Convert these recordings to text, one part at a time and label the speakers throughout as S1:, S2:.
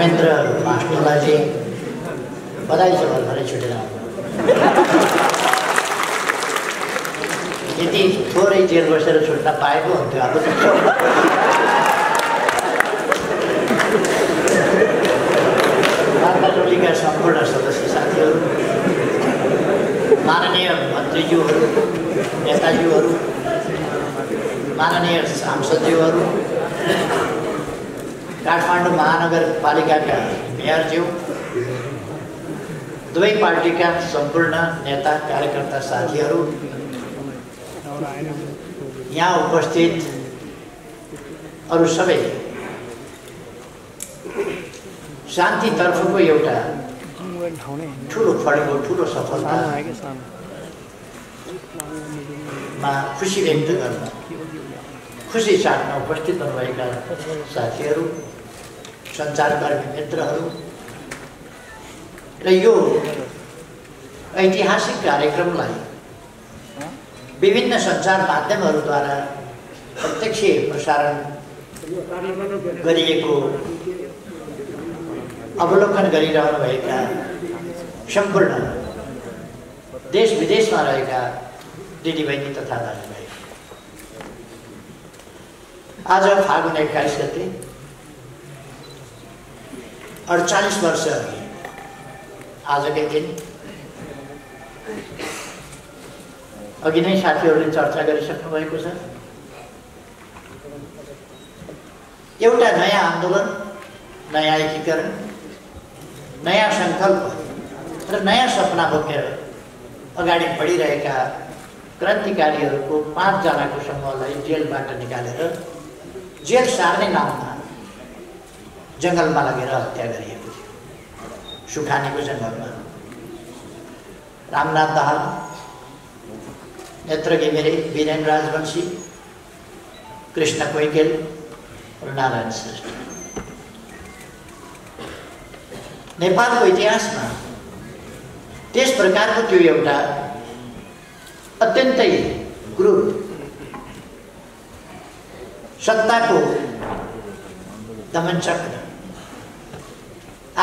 S1: धर्मेन्द्र मास्टरलाई चाहिँ बधाई छ भर्खरै छुटेर आउनु। यति थोरै जेल बसेर छुट्न पाएको हुन्थ्यो अब। वार्ता टोलीका सम्पूर्ण सदस्य साथीहरू, माननीय मन्त्रीज्यूहरू, नेताज्यूहरू, माननीय सांसदज्यूहरू, काठमाडौँ महानगरपालिकाका मेयरज्यू, दुवै पार्टीका सम्पूर्ण नेता कार्यकर्ता साथीहरू, यहाँ उपस्थित अरू सबै, शान्तितर्फको एउटा ठुलो फड्को ठुलो सफलतामा खुसी व्यक्त गर्न, खुसी साथमा उपस्थित हुनुभएका साथीहरू, सञ्चारकर्मी मित्रहरू र यो ऐतिहासिक कार्यक्रमलाई विभिन्न सञ्चार माध्यमहरूद्वारा प्रत्यक्ष प्रसारण गरिएको अवलोकन गरिरहनुभएका सम्पूर्ण देश विदेशमा रहेका दिदीबहिनी तथा दाजुभाइ, आज फागुन 21 गते 48 वर्ष अघि आजकै दिन अघि नै साथीहरूले चर्चा गरिसक्नु भएको छ। एउटा नयाँ आन्दोलन, नयाँ एकीकरण, नयाँ सङ्कल्प र नयाँ सपना बोकेर अगाडि बढिरहेका क्रान्तिकारीहरूको 5 जनाको समूहलाई जेलबाट निकालेर जेल सार्ने नाममा जङ्गलमा लगेर हत्या गरिएको थियो। सुखानीको जङ्गलमा रामनाथ दाहाल, नेत्र घिमिरे, वीरेन राजवंशी, कृष्ण कोइकेल र नारायण श्रेष्ठ। नेपालको इतिहासमा त्यस प्रकारको त्यो एउटा अत्यन्तै क्रूर सत्ताको दमनचक्र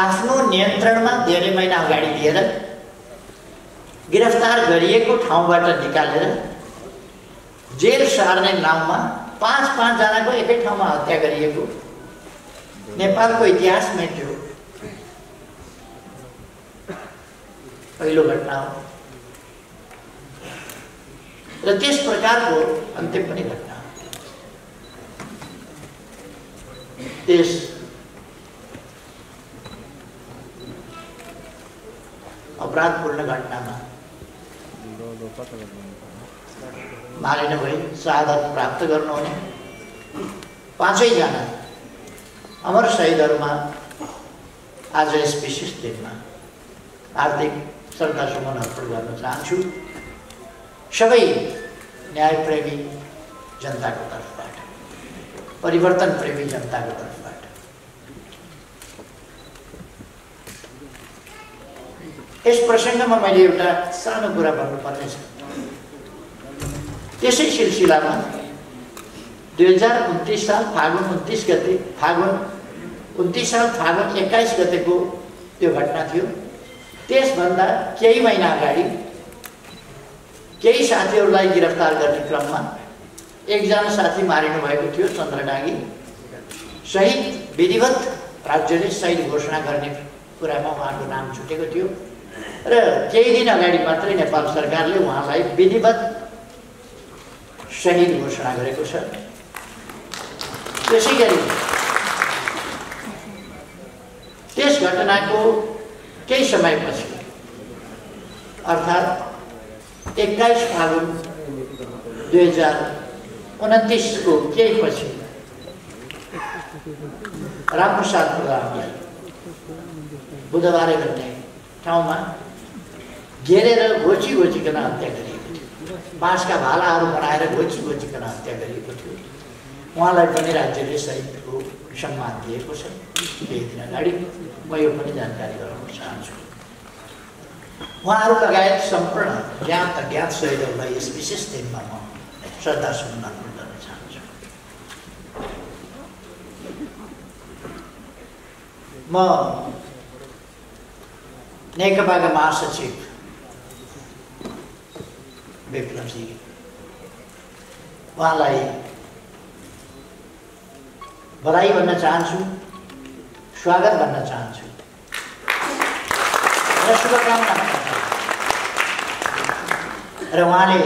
S1: आफ्नो नियन्त्रणमा धेरै महिना अगाडि लिएर गिरफ्तार गरिएको ठाउँबाट निकालेर जेल सार्ने नाममा 5 जनाको एकै ठाउँमा हत्या गरिएको नेपालको इतिहासमै त्यो पहिलो घटना हो र त्यस प्रकारको अन्तिम पनि घटना हो। त्यस अपराधपूर्ण घटनामा मारिनु भई शहादत प्राप्त गर्नुहुने 5 जना अमर शहीदहरूमा आज यस विशेष दिनमा हार्दिक श्रद्धासुमन अर्पण गर्न चाहन्छु। सबै न्यायप्रेमी जनताको तर्फबाट, परिवर्तन प्रेमी जनताको तर्फबाट यस प्रसङ्गमा मैले एउटा सानो कुरा भन्नुपर्ने छ। त्यसै सिलसिलामा 2029 साल फागुन 29 गते, फागुन 29 साल फागुन 21 गतेको त्यो घटना थियो। त्यसभन्दा केही महिना अगाडि केही साथीहरूलाई गिरफ्तार गर्ने क्रममा एकजना साथी मारिनु भएको थियो, चन्द्रडाँगी। शहीद विधिवत राज्यले शहीद घोषणा गर्ने कुरामा उहाँको नाम छुटेको थियो र केही दिन अगाडि मात्रै नेपाल सरकारले उहाँलाई विधिवत शहीद घोषणा गरेको छ। त्यसैगरी त्यस घटनाको केही समयपछि अर्थात् 21 फागुन 2029 को केही पछि रामप्रसाद प्रधानलाई बुधबारे भन्ने ठाउँमा घेरेर घोचिकन हत्या गरिएको थियो। बाँसका भालाहरू बनाएर घोचिकन हत्या गरिएको थियो। उहाँलाई पनि राज्यले शहीदको सम्मान दिएको छ। केही दिन अगाडि म यो पनि जानकारी गराउन चाहन्छु। उहाँहरू लगायत सम्पूर्ण ज्ञात अज्ञात शहीदहरूलाई यस विशेष दिनमा म श्रद्धासुमन अर्पण गर्न चाहन्छु। म नेकपाका महासचिव विप्लवजी उहाँलाई बधाई भन्न चाहन्छु, स्वागत भन्न चाहन्छु र शुभकामना भन्न चाहन्छु। र उहाँले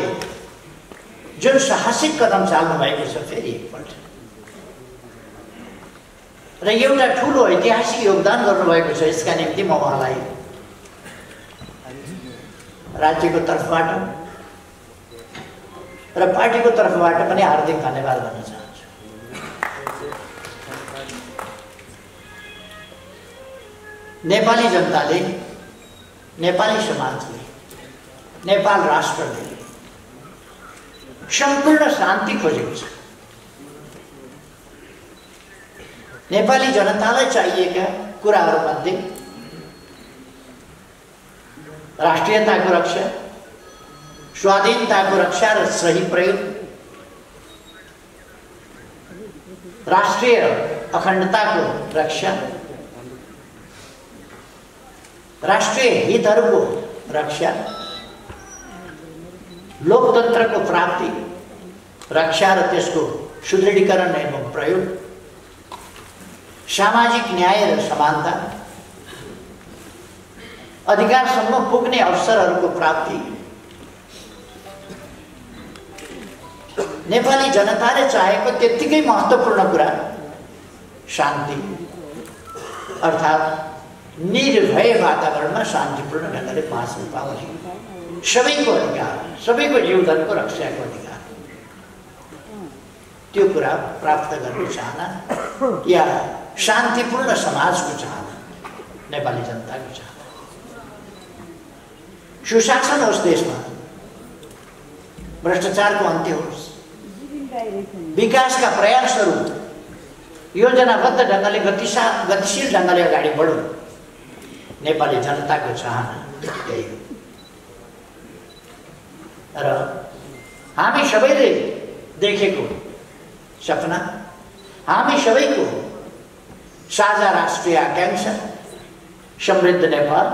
S1: जुन साहसिक कदम चाल्नु भएको छ फेरि एकपल्ट र एउटा ठुलो ऐतिहासिक योगदान गर्नुभएको छ, यसका निम्ति म उहाँलाई राज्यको तर्फबाट र पार्टीको तर्फबाट पनि हार्दिक धन्यवाद भन्न चाहन्छु। नेपाली जनताले, नेपाली समाजले, नेपाल राष्ट्रले सम्पूर्ण शान्ति खोजेको छ। नेपाली जनतालाई चाहिएका कुराहरूमध्ये राष्ट्रियताको रक्षा, स्वाधीनताको रक्षा र सही प्रयोग, राष्ट्रिय अखण्डताको रक्षा, राष्ट्रिय हितहरूको रक्षा, लोकतन्त्रको प्राप्ति, रक्षा र त्यसको सुदृढीकरण एवं प्रयोग, सामाजिक न्याय र समानता, अधिकारसम्म पुग्ने अवसरहरूको प्राप्ति, नेपाली जनताले चाहेको त्यत्तिकै महत्त्वपूर्ण कुरा शान्ति, अर्थात् निर्भय वातावरणमा शान्तिपूर्ण ढङ्गले बाँच्न पाउने सबैको अधिकार, सबैको जीवनको रक्षाको अधिकार, त्यो कुरा प्राप्त गर्ने चाहना या शान्तिपूर्ण समाजको चाहना, नेपाली जनताको चाहना। सुशासन होस् देशमा, भ्रष्टाचारको अन्त्य होस्, विकासका प्रयासहरू योजनाबद्ध ढङ्गले गतिशील ढङ्गले अगाडि बढुन्, नेपाली जनताको चाहना त्यही हो। र हामी सबैले देखेको सपना, हामी सबैको साझा राष्ट्रिय आकांक्षा समृद्ध नेपाल,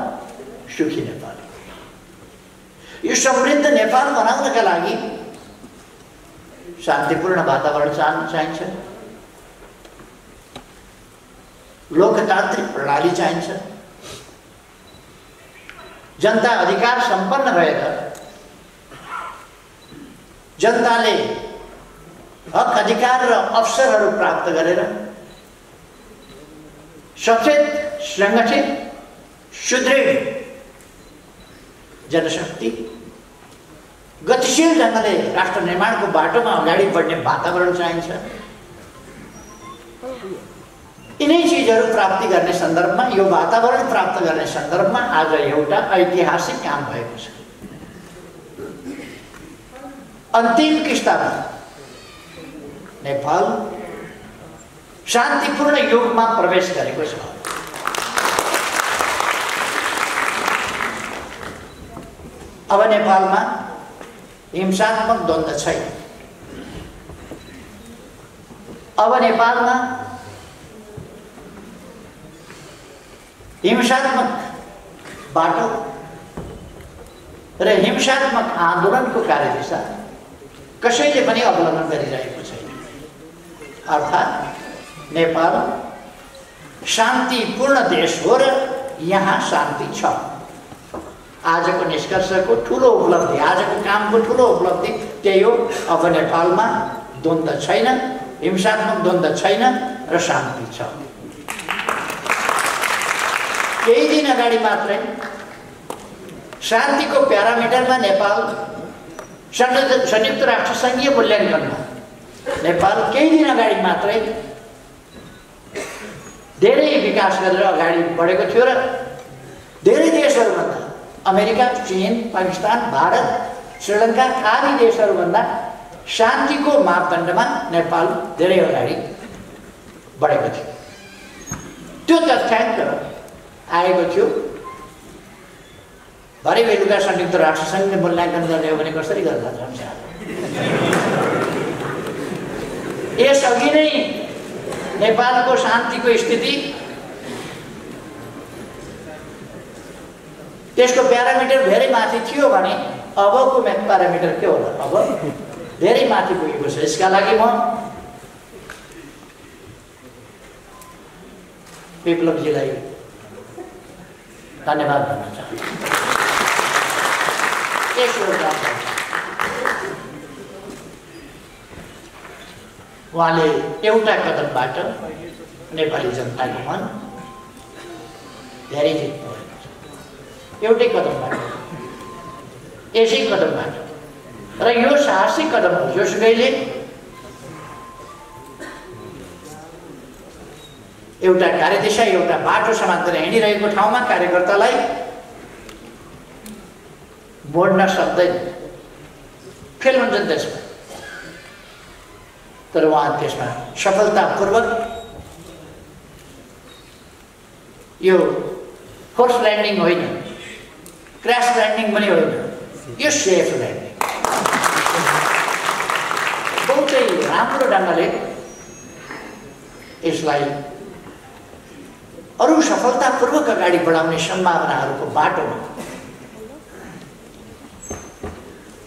S1: सुखी नेपाल। यो समृद्ध नेपाल बनाउनका लागि शान्तिपूर्ण वातावरण चाहिन्छ, लोकतान्त्रिक प्रणाली चाहिन्छ, जनता अधिकार सम्पन्न भएर जनताले हक अधिकार र अवसरहरू प्राप्त गरेर सचेत, सङ्गठित, सुदृढ जनशक्ति गतिशील ढङ्गले राष्ट्र निर्माणको बाटोमा अगाडि बढ्ने वातावरण चाहिन्छ। यिनै चिजहरू प्राप्ति गर्ने सन्दर्भमा, यो वातावरण प्राप्त गर्ने सन्दर्भमा आज एउटा ऐतिहासिक काम भएको छ। अन्तिम किस्तामा नेपाल शान्तिपूर्ण युगमा प्रवेश गरेको छ। अब नेपालमा हिंसात्मक द्वन्द्व छैन। अब नेपालमा हिंसात्मक बाटो र हिंसात्मक आन्दोलनको कार्यदिशा कसैले पनि अवलम्बन गरिरहेको छैन। अर्थात् नेपाल शान्तिपूर्ण देश हो र यहाँ शान्ति छ। आजको निष्कर्षको ठुलो उपलब्धि, आजको कामको ठुलो उपलब्धि त्यही हो। अब नेपालमा द्वन्द्व छैन, हिंसात्मक द्वन्द्व छैन र शान्ति छ। केही दिन अगाडि मात्रै शान्तिको प्यारामिटरमा नेपाल संयुक्त राष्ट्र सङ्घीय मूल्याङ्कनमा नेपाल केही दिन अगाडि मात्रै धेरै विकास गरेर अगाडि बढेको थियो र धेरै देशहरूभन्दा, अमेरिका, चीन, पाकिस्तान, भारत, श्रीलङ्का आदि देशहरूभन्दा शान्तिको मापदण्डमा नेपाल धेरै अगाडि बढेको थियो। त्यो तथ्याङ्क आएको थियो। भरे बेलुका संयुक्त राष्ट्र सङ्घले मूल्याङ्कन गर्ने हो भने कसरी गर्दा जान्छ? यसअघि नै नेपालको शान्तिको स्थिति त्यसको प्यारामिटर धेरै माथि थियो भने अबको प्यारामिटर के होला? अब धेरै माथि पुगेको छ। यसका लागि म विप्लवजीलाई धन्यवाद भन्न चाहन्छु। उहाँले एउटा कदमबाट नेपाली जनताको मन धेरै जित्नु भएको छ। एउटै कदमबाट, यसै कदमबाट। र यो साहसिक कदम हो। जोसुकैले एउटा कार्यदिशा, एउटा बाटो समातेर हिँडिरहेको ठाउँमा कार्यकर्तालाई मोड्न सक्दैन, फेल हुन्छन् त्यसमा। तर उहाँ त्यसमा सफलतापूर्वक यो फोर्स ल्यान्डिङ होइन, क्र्यास ल्यान्डिङ पनि होइन, यो सेफ ल्यान्डिङ बहुतै राम्रो ढङ्गले यसलाई अरू सफलतापूर्वक अगाडि बढाउने सम्भावनाहरूको बाटोमा,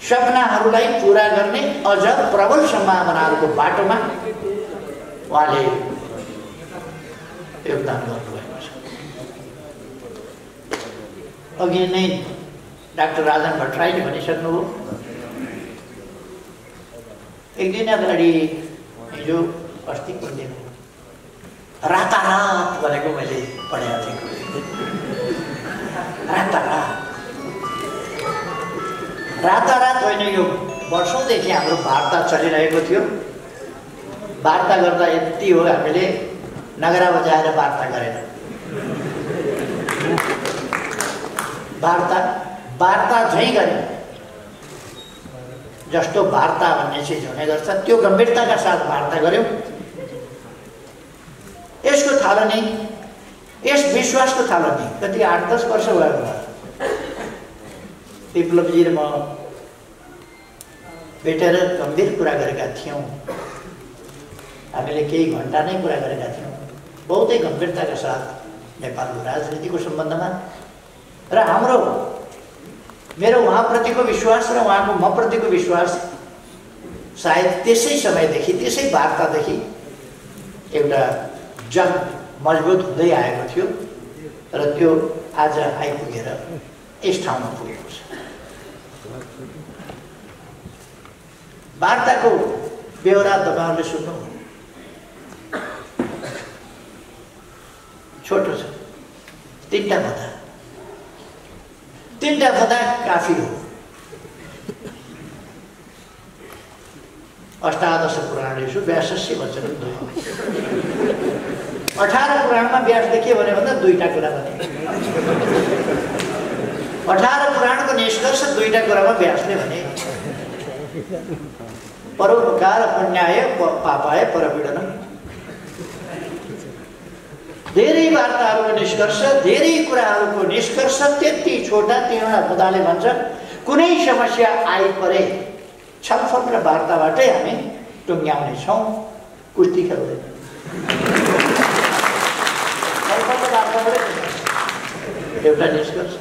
S1: सपनाहरूलाई पुरा गर्ने अझ प्रबल सम्भावनाहरूको बाटोमा उहाँले योगदान गर्नुभएको छ। अघि नै डाक्टर राजन भट्टराईले भनिसक्नुभयो। एक दिन अगाडि हिजो अस्तिको दिन रातारात भनेको मैले पढेको थिएँ। रातारात होइन, यो वर्षौँदेखि हाम्रो वार्ता चलिरहेको थियो। वार्ता गर्दा यति हो, हामीले नगरा बजाएर वार्ता गरेन। वार्ता झैँ गऱ्यौँ। जस्तो वार्ता भन्ने चिज हुने गर्छ त्यो गम्भीरताका साथ वार्ता गऱ्यौँ। यसको थालनी, यस विश्वासको थालनी कति 8-10 वर्ष भयो होला। विप्लवजी र म भेटेर गम्भीर कुरा गरेका थियौँ। हामीले केही घन्टा नै कुरा गरेका थियौँ, बहुतै गम्भीरताका साथ नेपालको राजनीतिको सम्बन्धमा। र मेरो उहाँप्रतिको विश्वास र उहाँको म प्रतिको विश्वास सायद त्यसै समयदेखि, त्यसै वार्तादेखि एउटा जग मजबुत हुँदै आएको थियो। र त्यो आज आइपुगेर यस ठाउँमा पुगेको छ। वार्ताको बेहोरा तपाईँहरूले सुन्नु, छोटो छ। 3टा पदा काफी हो। अष्टादश पुराणेषु व्यासस्य वचनं द्वयम्। 18 पुराणमा व्यासले के भन्यो भन्दा 2टा कुरा भने। 18 पुराणको निष्कर्ष 2टा कुरामा व्यासले भने। परोपकार पुण्याय पापाय परपीडनम्। धेरै वार्ताहरूको निष्कर्ष, धेरै कुराहरूको निष्कर्ष त्यति छोटा 3वटा पदाले भन्छ। कुनै समस्या आइपरे छलफल र वार्ताबाटै हामी टुङ्ग्याउने छौँ, कुस्ती खेल्दैन। छलफल र वार्ताबाटै एउटा निष्कर्ष।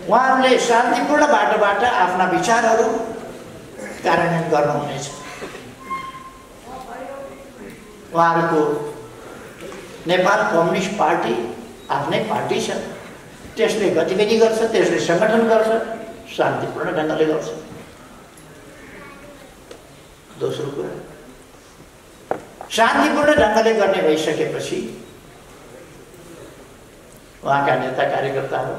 S1: उहाँहरूले शान्तिपूर्ण बाटोबाट आफ्ना विचारहरू कार्यान्वयन गर्नुहुनेछ। उहाँहरूको नेपाल कम्युनिस्ट पार्टी आफ्नै पार्टी छ, त्यसले गतिविधि गर्छ, त्यसले सङ्गठन गर्छ, शान्तिपूर्ण ढङ्गले गर्छ। दोस्रो कुरा, शान्तिपूर्ण ढङ्गले गर्ने भइसकेपछि उहाँका नेता कार्यकर्ताहरू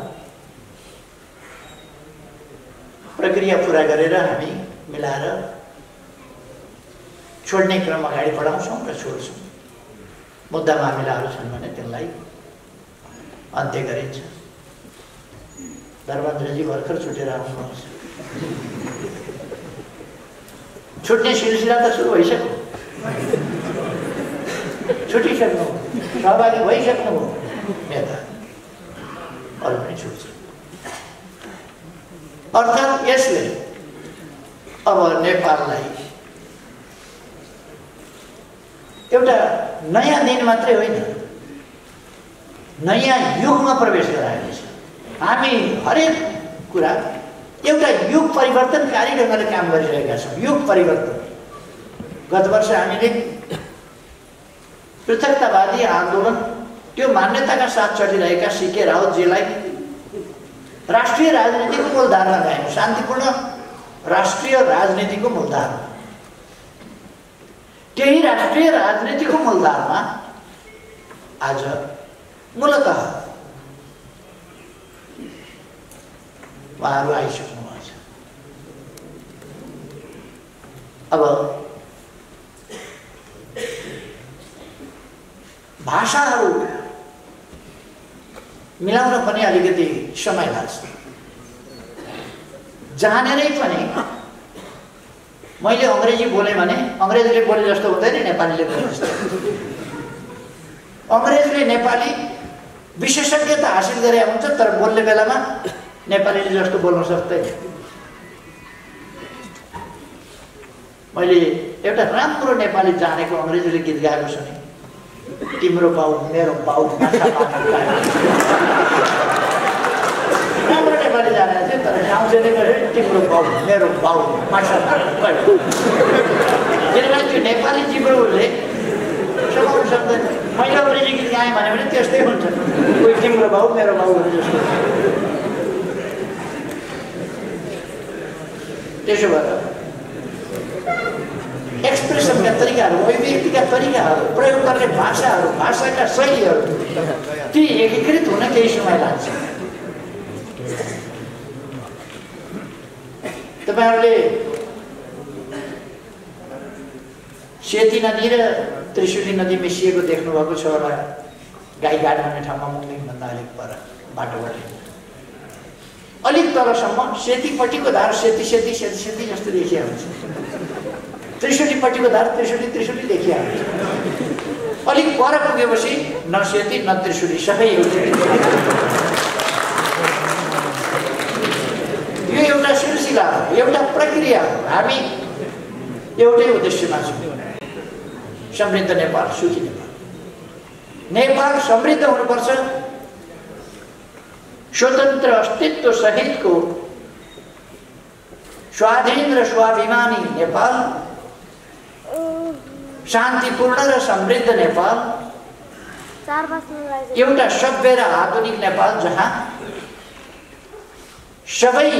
S1: प्रक्रिया पुरा गरेर हामी मिलाएर छोड्ने क्रम अगाडि बढाउँछौँ र छोड्छौँ। मुद्दा मामिलाहरू छन् भने त्यसलाई अन्त्य गरिन्छ। धर्मेन्द्रजी भर्खर छुटेर आउनुहोस्। छुट्ने सिलसिला त सुरु भइसक्यो, छुटिसक्नु, सहभागी भइसक्नुभयो नेता, अरू पनि छुट्छ। अर्थात् यसले अब नेपाललाई एउटा नयाँ दिन मात्रै होइन, नयाँ युगमा प्रवेश गराएको छ। हामी हरेक कुरा एउटा युग परिवर्तनकारी ढङ्गले काम गरिरहेका छौँ। युग परिवर्तन। गत वर्ष हामीले पृथकतावादी आन्दोलन त्यो मान्यताका साथ चलिरहेका सीके राउतजीलाई राष्ट्रिय राजनीतिको मूलधारमा ल्यायौँ। शान्तिपूर्ण राष्ट्रिय राजनीतिको मूलधारमा। त्यही राष्ट्रिय राजनीतिको मूलधारमा आज मूलतः उहाँहरू आइसक्नु भएको छ। अब भाषाहरू मिलाउन पनि अलिकति समय लाग्छ। जानेरै पनि मैले अङ्ग्रेजी बोलेँ भने अङ्ग्रेजले बोले जस्तो हुँदैन, नेपालीले बोले जस्तो। अङ्ग्रेजले नेपाली विशेषज्ञता हासिल गरे हुन्छ, तर बोल्ने बेलामा नेपालीले जस्तो बोल्न सक्दैन। मैले एउटा राम्रो नेपाली जानेको अङ्ग्रेजीले गीत गाएको सुने, तिम्रो बाउ मेरो बाउ माछा मार्न गयो। राम्रो नेपाली जानेको थियो, तर गाउँले गरे तिम्रो बाउ मेरो बाउ माछा मार्न गयो। किनभने त्यो नेपाली जिब्रोले समाउन सक्दैन। मैले अङ्ग्रेजी गीत गाएँ भने पनि त्यस्तै हुन्छ, कोही तिम्रो बाउ मेरो बाउ भने जस्तो। त्यसो भएर एक्सप्रेसनका तरिकाहरू, अभिव्यक्तिका तरिकाहरू, प्रयोग गर्ने भाषाहरू, भाषाका शैलीहरू ती एकीकृत हुन केही समय लाग्छ। तपाईँहरूले सेती नदी र त्रिशुली नदी मिसिएको देख्नुभएको छ होला। गाईघाट भन्ने ठाउँमा मुक्लिङभन्दा अलिक पर बाटोबाट अलिक तलसम्म सेतीपट्टिको धार सेती सेती सेती सेती जस्तो देखिया हुन्छ, त्रिशुलीपट्टिको धार त्रिशुली त्रिशुली देखिया हुन्छ। अलिक पर पुगेपछि न सेती न त्रिशुली, सबै एउटै। यो एउटा सिलसिला हो, एउटा प्रक्रिया हो। हामी एउटै उद्देश्यमा छौँ, समृद्ध नेपाल, सुखी नेपाल। नेपाल समृद्ध हुनुपर्छ, स्वतन्त्र अस्तित्व सहितको स्वाधीन र स्वाभिमानी नेपाल, शान्तिपूर्ण र समृद्ध नेपाल, एउटा सभ्य र आधुनिक नेपाल जहाँ सबै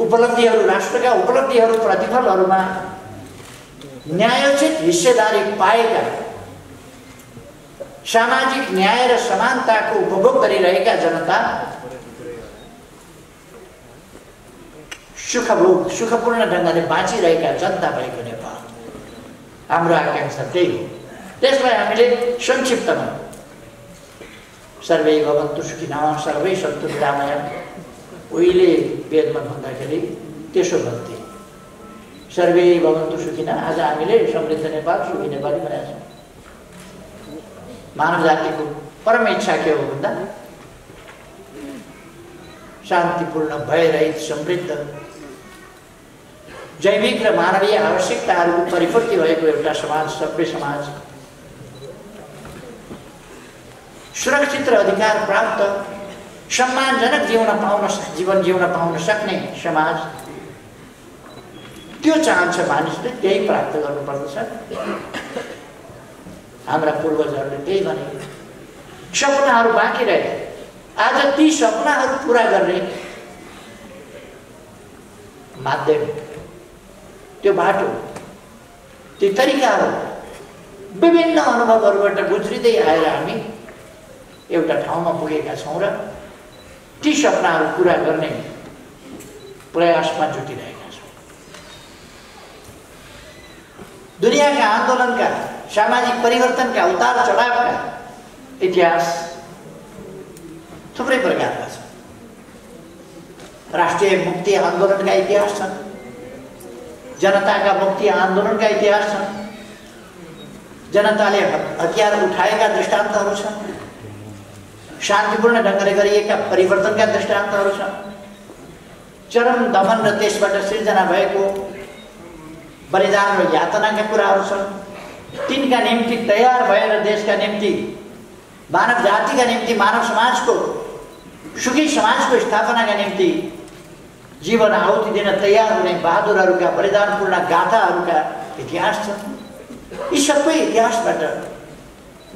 S1: उपलब्धिहरू, राष्ट्रका उपलब्धिहरू, प्रतिफलहरूमा न्यायोचित हिस्सेदारी पाएका, सामाजिक न्याय र समानताको उपभोग गरिरहेका जनता सुखपूर्ण ढङ्गले बाँचिरहेका जनता भएको नेपाल हाम्रो आकांक्षा त्यही हो। त्यसलाई हामीले संक्षिप्तमा सर्वे भवन्तु सुखिनः सर्वे सन्तु निरामया, उहिले वेदमा भन्दाखेरि त्यसो भन्थे, सर्वे भवन्तु सुखिनः। आज हामीले समृद्ध नेपाल, सुखी नेपाली भनेका छौँ। मानव जातिको परम इच्छा के हो भन्दा शान्तिपूर्ण, भयरहित, समृद्ध, जैविक र मानवीय आवश्यकताहरूको परिपूर्ति भएको एउटा समाज, सभ्य समाज, सुरक्षित र अधिकार प्राप्त, सम्मानजनक जीवन जिउन पाउन सक्ने समाज, त्यो चाहन्छ मानिसले, त्यही प्राप्त गर्नुपर्दछ। हाम्रा पूर्वजहरूले त्यही भने। सपनाहरू बाँकी रहे, आज ती सपनाहरू पुरा गर्ने माध्यम, त्यो बाटो, ती तरिकाहरू विभिन्न अनुभवहरूबाट गुज्रिँदै आएर हामी एउटा ठाउँमा पुगेका छौँ र ती सपनाहरू पुरा गर्ने प्रयासमा जुटिरहेका छौँ। दुनियाँका आन्दोलनका, सामाजिक परिवर्तनका, उतार चढावका इतिहास थुप्रै प्रकारका छन्। राष्ट्रिय मुक्ति आन्दोलनका इतिहास छन्, जनताका मुक्ति आन्दोलनका इतिहास छन्, जनताले हतियार उठाएका दृष्टान्तहरू छन्, शान्तिपूर्ण ढङ्गले गरिएका परिवर्तनका दृष्टान्तहरू छन्, चरम दमन र त्यसबाट सिर्जना भएको बलिदान र यातनाका कुराहरू छन्। तिनका निम्ति तयार भएर देशका निम्ति मानव जातिका निम्ति, मानव समाजको सुखी समाजको स्थापनाका निम्ति जीवन आहुति दिन तयार हुने बहादुरहरूका बलिदानपूर्ण गाथाहरूका इतिहास छन्। यी सबै इतिहासबाट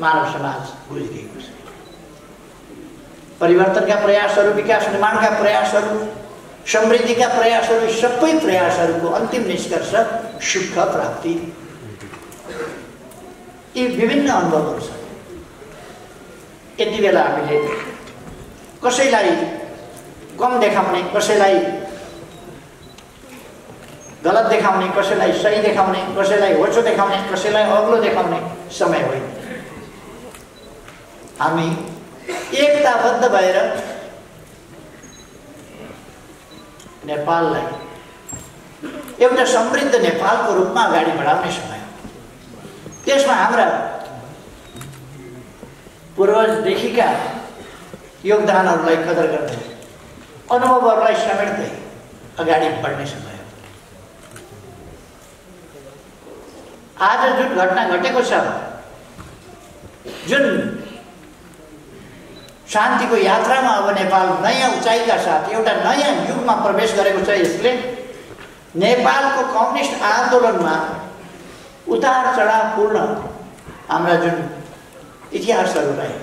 S1: मानव समाज गुज्रिएको छ। परिवर्तनका प्रयासहरू, विकास निर्माणका प्रयासहरू, समृद्धिका प्रयासहरू, सबै प्रयासहरूको अन्तिम निष्कर्ष सुख प्राप्ति। यी विभिन्न अनुभवहरू छन्। यति बेला हामीले कसैलाई कम देखाउने, कसैलाई गलत देखाउने, कसैलाई सही देखाउने, कसैलाई होचो देखाउने, कसैलाई अग्लो देखाउने समय होइन। हामी एकताबद्ध भएर नेपाललाई एउटा समृद्ध नेपालको रूपमा अगाडि बढाउने समय हो। त्यसमा हाम्रा पूर्वजदेखिका योगदानहरूलाई कदर गर्दै, अनुभवहरूलाई समेट्दै अगाडि बढ्ने समय हो। आज जुन घटना घटेको छ, जुन शान्तिको यात्रामा अब नेपाल नयाँ उचाइका साथ एउटा नयाँ युगमा प्रवेश गरेको छ, यसले नेपालको कम्युनिस्ट आन्दोलनमा उतार चढावपूर्ण हाम्रा जुन इतिहासहरूलाई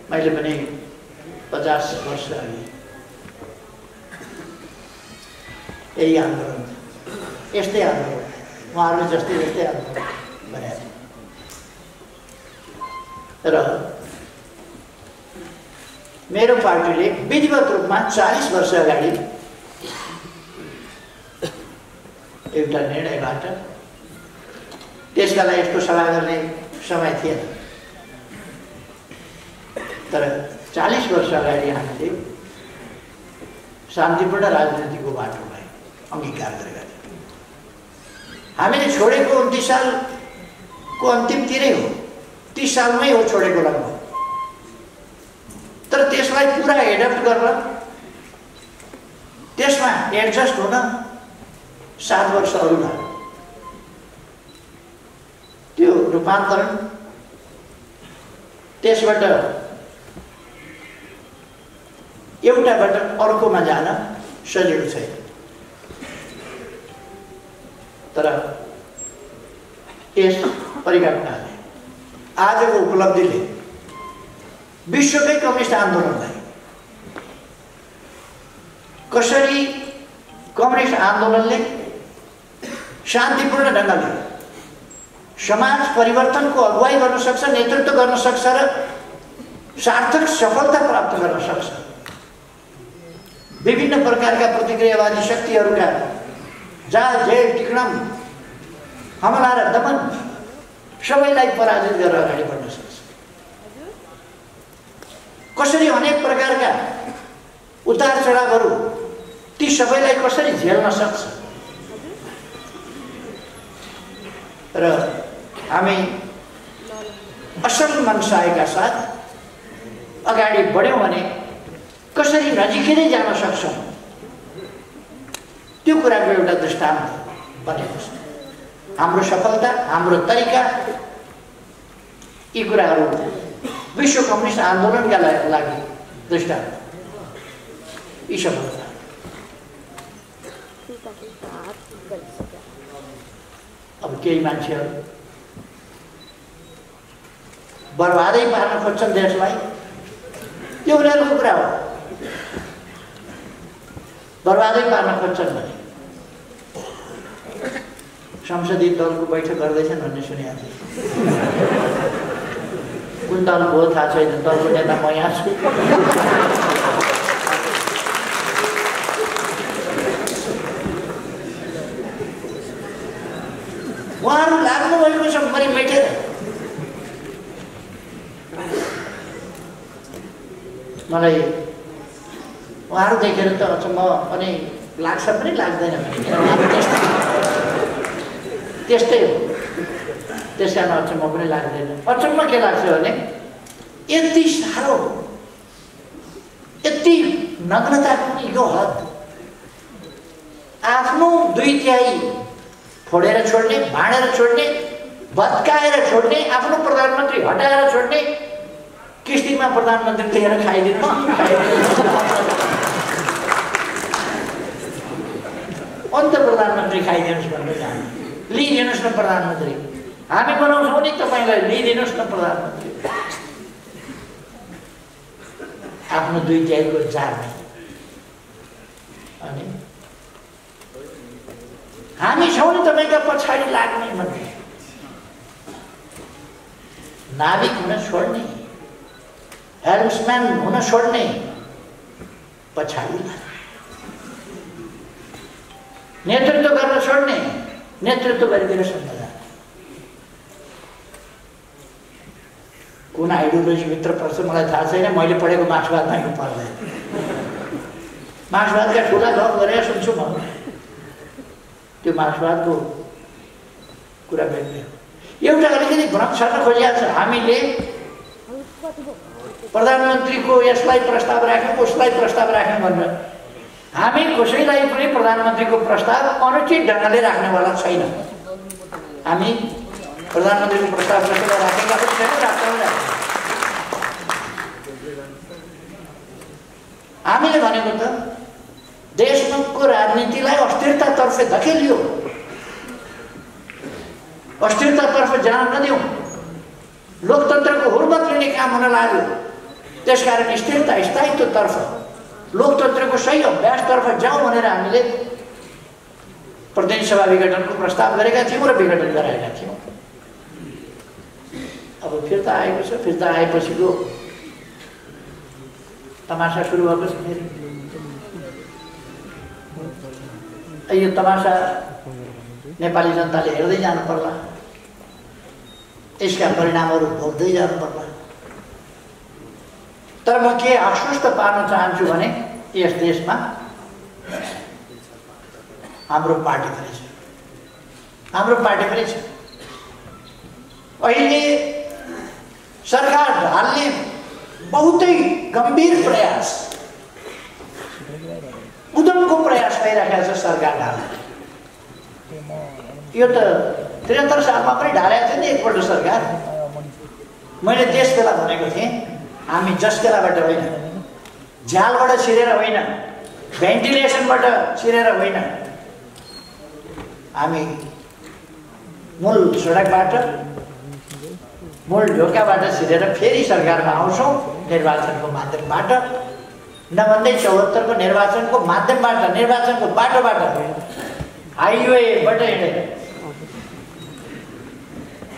S1: मैले पनि 50 वर्ष अघि यही आन्दोलन, यस्तै आन्दोलन, उहाँहरूले जस्तै यस्तै आन्दोलन भनेको थियो। र मेरो पार्टीले विधिवत रूपमा 40 वर्ष अगाडि एउटा निर्णयबाट, त्यसका लागि यसको सभा गर्ने समय थिएन, तर 40 वर्ष अगाडि हामीले शान्तिपूर्ण राजनीतिको बाटोलाई अङ्गीकार गरेका थियौँ। हामीले छोडेको 29 सालको अन्तिमतिरै हो, 30 सालमै हो छोडेको लगभग। तर त्यसलाई पुरा एडप्ट गरेर त्यसमा एडजस्ट हुन 7 वर्ष अरू लाग्यो। त्यो रूपान्तरण, त्यसबाट एउटाबाट अर्कोमा जान सजिलो छैन। तर यस परिघटनाले, आजको उपलब्धिले विश्वकै कम्युनिस्ट आन्दोलनलाई कसरी कम्युनिस्ट आन्दोलनले शान्तिपूर्ण ढङ्गले समाज परिवर्तनको अगुवाई गर्न सक्छ, नेतृत्व गर्न सक्छ र सार्थक सफलता प्राप्त गर्न सक्छ। विभिन्न प्रकारका प्रतिक्रियावादी शक्तिहरूका जाल जेल टिक्णम, हमला र दमन सबैलाई पराजित गरेर अगाडि बढ्न सक्छ। कसरी अनेक प्रकारका उतार चढावहरू, ती सबैलाई कसरी झेल्न सक्छ। र हामी असल मनसायका साथ अगाडि बढ्यौँ भने कसरी नजिकै नै जान सक्छौँ, त्यो कुराको एउटा दृष्टान्त बनेको छ। हाम्रो सफलता, हाम्रो तरिका, यी कुराहरू विश्व कम्युनिस्ट आन्दोलनका लागि दृष्टान्त, यी सफलता। अब केही मान्छेहरू बर्बादै पार्न खोज्छन् देशलाई, त्यो उनीहरूको कुरा हो। बर्बादै पार्न खोज्छन् भने संसदीय दलको बैठक गर्दैछन् भन्ने सुनेको थिएँ। कुन दलको हो थाहा छैन, दलको नेता म यहाँ छु। उहाँहरू लाग्नुभएको छ मरि बैठेर। मलाई उहाँहरू देखेर त अचम्म पनि लाग्छ पनि लाग्दैन त्यस्तै हो। त्यस कारण अचम्म पनि लाग्दैन। अचम्म के लाग्छ भने यति साह्रो, यति नग्नता पुगेको हद, आफ्नो 2/3 फोडेर छोड्ने, भाँडेर छोड्ने, भत्काएर छोड्ने, आफ्नो प्रधानमन्त्री हटाएर छोड्ने, किस्तीमा प्रधानमन्त्री लिएर खाइदिनुहोस्, अन्त प्रधानमन्त्री खाइदिनुहोस् भन्दै जाने, लिइदिनुहोस् न प्रधानमन्त्री, हामी बनाउँछौँ नि तपाईँलाई, लिइदिनुहोस् न प्रधानमन्त्री। आफ्नो 2/3 को जाने अनि हामी छौँ नि तपाईँका पछाडि लाग्ने भन्ने, नाविक हुन छोड्ने, हेल्म्सम्यान हुन छोड्ने, पछाडि लाग्ने, नेतृत्व गर्न छोड्ने, नेतृत्व गरिदिएर सम्झना। कुन आइडियोलोजीभित्र पर्छ मलाई थाहा छैन, मैले पढेको मार्क्सवादमा यो पर्दैन। मार्क्सवादका ठुला गफ गरेर सुन्छु म, त्यो मार्क्सवादको कुरा बेग्लै। एउटा अलिकति भ्रम छर्न खोजिएको छ, हामीले प्रधानमन्त्रीको यसलाई प्रस्ताव राख्यौँ उसलाई प्रस्ताव राख्यौँ भनेर हामी कसैलाई पनि प्रधानमन्त्रीको प्रस्ताव अनुचित ढङ्गले राख्नेवाला छैन। हामी प्रधानमन्त्रीको प्रस्ताव कसैलाई राखेका पनि छैन, राख्दैनौँ। हामीले भनेको त देशको राजनीतिलाई अस्थिरतातर्फ धकेलियो, अस्थिरतातर्फ जान नदिउँ, लोकतन्त्रको हुर्मत लिने काम हुन लाग्यो। त्यसकारण स्थिरता स्थायित्वतर्फ, लोकतन्त्रको सही अभ्यासतर्फ जाउँ भनेर हामीले प्रतिनिधि सभा विघटनको प्रस्ताव गरेका थियौँ र विघटन गराएका थियौँ। अब फिर्ता आएको छ, फिर्ता आएपछिको तमासा सुरु भएको छ फेरि। यो तमासा नेपाली जनताले हेर्दै जानु पर्ला, यसका परिणामहरू भोग्दै जानु पर्ला। तर म के आश्वस्त पार्न चाहन्छु भने यस देशमा हाम्रो पार्टी पनि छ, हाम्रो पार्टी पनि छ। अहिले सरकार ढाल्ने बहुतै गम्भीर प्रयास, उद्यमको प्रयास भइरहेको छ सरकार ढाल्ने। यो त 73 सालमा पनि ढालेको थियो नि एकपल्ट सरकार। मैले त्यस बेला भनेको थिएँ, हामी जसकेलाबाट होइन, झ्यालबाट छिरेर होइन, भेन्टिलेसनबाट छिरेर होइन, हामी मूल सडकबाट, मूल ढोकाबाट छिरेर फेरि सरकारमा आउँछौँ निर्वाचनको माध्यमबाट, नभन्दै 74 को निर्वाचनको माध्यमबाट, निर्वाचनको बाटोबाट, हाइवेबाट हिँडेर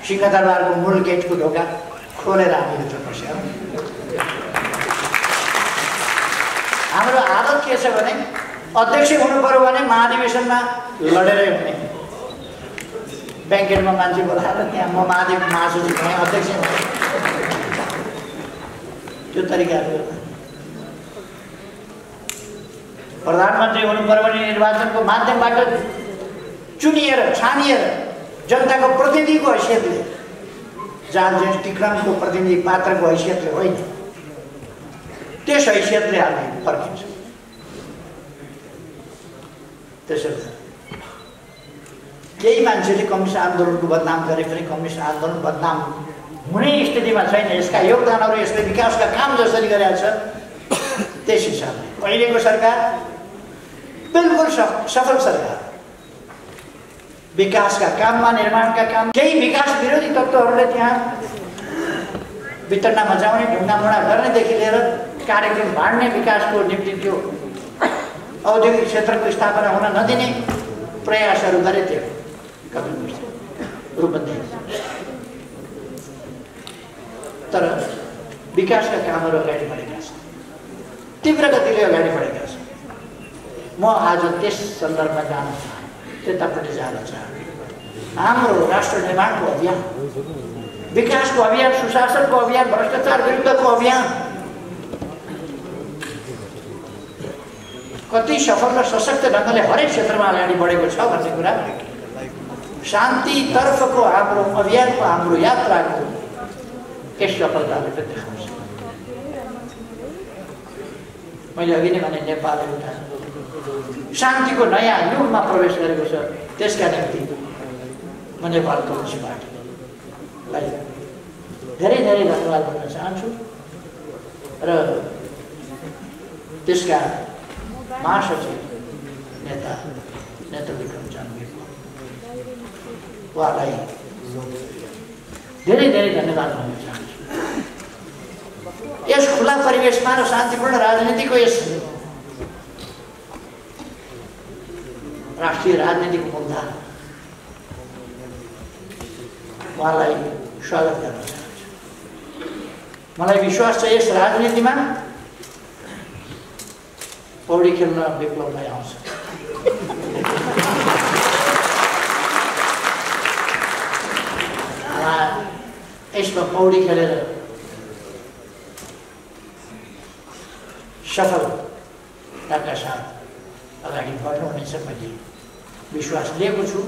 S1: सिंहदरबारको मूल गेटको ढोका खोलेर हामी भित्र पस्यौँ। हाम्रो आदत के छ भने अध्यक्ष हुनु पर्यो भने महाधिवेशनमा लडेरै हुने, ब्याङ्केटमा मान्छे बोलाएर त्यहाँ म महासचिव भएँ, अध्यक्ष भएँ, त्यो तरिकाहरू। प्रधानमन्त्री हुनु पर्यो भने निर्वाचनको माध्यमबाट चुनिएर छानिएर जनताको प्रतिनिधिको हैसियतले, जहाँ टिक्रमको प्रतिनिधि पात्रको हैसियतले होइन, त्यस हैसियतले हामी फर्किन्छौँ। त्यसैले केही मान्छेले कम्युनिस्ट आन्दोलनको बदनाम गरे पनि कम्युनिस्ट आन्दोलन बदनाम हुने स्थितिमा छैन। यसका योगदानहरू यसले विकासका काम जसरी गरेका छ त्यस हिसाबले अहिलेको सरकार बिल्कुल सफल सरकार, विकासका काममा, निर्माणका काम। केही विकास विरोधी तत्त्वहरूले त्यहाँ वितरणा मचाउने, ढुङ्गामुढा गर्नेदेखि लिएर कार्यक्रम भाँड्ने, विकासको निम्ति त्यो औद्योगिक क्षेत्रको स्थापना हुन नदिने प्रयासहरू गरे थियो रूपन्देही। तर विकासका कामहरू अगाडि बढेका छन्, तीव्र गतिले अगाडि बढेका छन्। म आज त्यस सन्दर्भमा जान चाहन्छु, त्यतापट्टि जान चाहन्छु। हाम्रो राष्ट्र निर्माणको अभियान, विकासको अभियान, सुशासनको अभियान, भ्रष्टाचार विरुद्धको अभियान कति सफल र सशक्त ढङ्गले हरेक क्षेत्रमा अगाडि बढेको छ भन्ने कुरा शान्तितर्फको हाम्रो अभियानको, हाम्रो यात्राको यस सफलताले पनि देखाउँछ। मैले अघि नै भने नेपाल एउटा शान्तिको नयाँ युगमा प्रवेश गरेको छ। त्यसका निम्ति म नेपाल कम्युनिस्ट पार्टी सरकारलाई धेरै धेरै धन्यवाद भन्न चाहन्छु र त्यसका महासचिव नेता विक्रम चामलिङ उहाँलाई धेरै धेरै धन्यवाद भन्न चाहन्छु। यस खुला परिवेशमा र शान्तिपूर्ण राजनीतिको यस राष्ट्रिय राजनीतिको मूलधार उहाँलाई स्वागत गर्न चाहन्छु। मलाई विश्वास छ यस राजनीतिमा पौडी खेल्न विप्लवलाई आउँछ। यसमा पौडी खेलेर सफलताका साथ अगाडि बढ्नुहुनेछ मैले विश्वास लिएको छु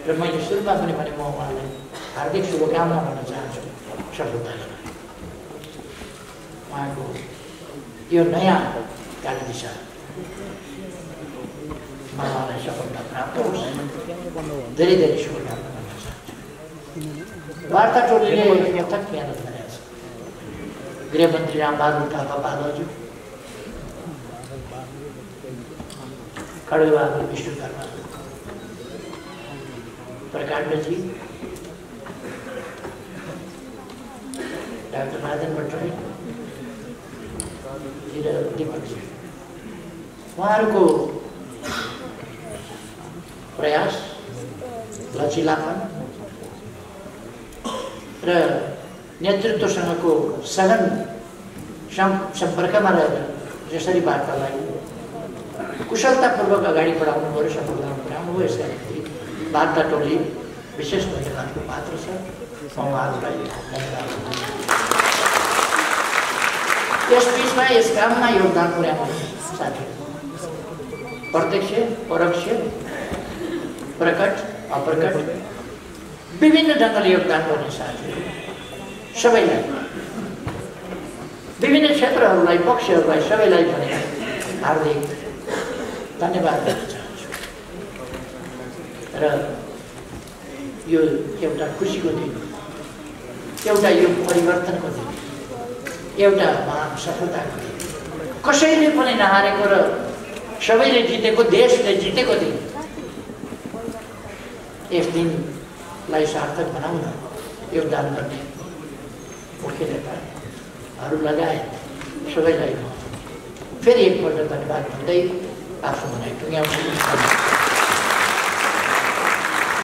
S1: र मैले सुरुमा पनि भने म उहाँलाई हार्दिक शुभकामना भन्न चाहन्छु सफलताका लागि। उहाँको यो नयाँ कार्यदिशा उहाँलाई सफलता प्राप्त होस्, धेरै धेरै शुभकामना भन्न चाहन्छु। वार्ता टोलीले यथार्थ मेहनत गरेको छ। गृहमन्त्री रामबहादुर थापा बादलज्यू, खड्गबहादुर विश्वकर्मा, प्रकाण्डजी, डाक्टर राजन भट्टराई र दीपकजी, उहाँहरूको प्रयास, लचिलापन र नेतृत्वसँगको सघन सम्पर्कमा रहेर जसरी वार्तालाई कुशलतापूर्वक अगाडि बढाउनु भयो र सफलतामा पुर्याउनु भयो, यसका निम्ति वार्ता टोली विशेष धन्यवादको पात्र छ। उहाँहरूलाई धन्यवाद। यस बिचमा यस काममा योगदान पुर्याउने साथीहरू, प्रत्यक्ष परोक्ष प्रकट अप्रकट विभिन्न ढङ्गले योगदान गर्ने साथीहरू सबैलाई, विभिन्न क्षेत्रहरूलाई, पक्षहरूलाई सबैलाई पनि हार्दिक धन्यवाद दिन चाहन्छु। र यो एउटा खुसीको दिन, एउटा यो परिवर्तनको दिन, एउटा महान सफलताको दिन, कसैले पनि नहारेको र सबैले जितेको, देशले जितेको दिन। यस दिनलाई सार्थक बनाउन योगदान गर्ने मुख्य नेताहरू लगायत सबैलाई फेरि एकपल्ट धन्यवाद भन्दै आफ्नो भनाइ टुङ्ग्याउँछु।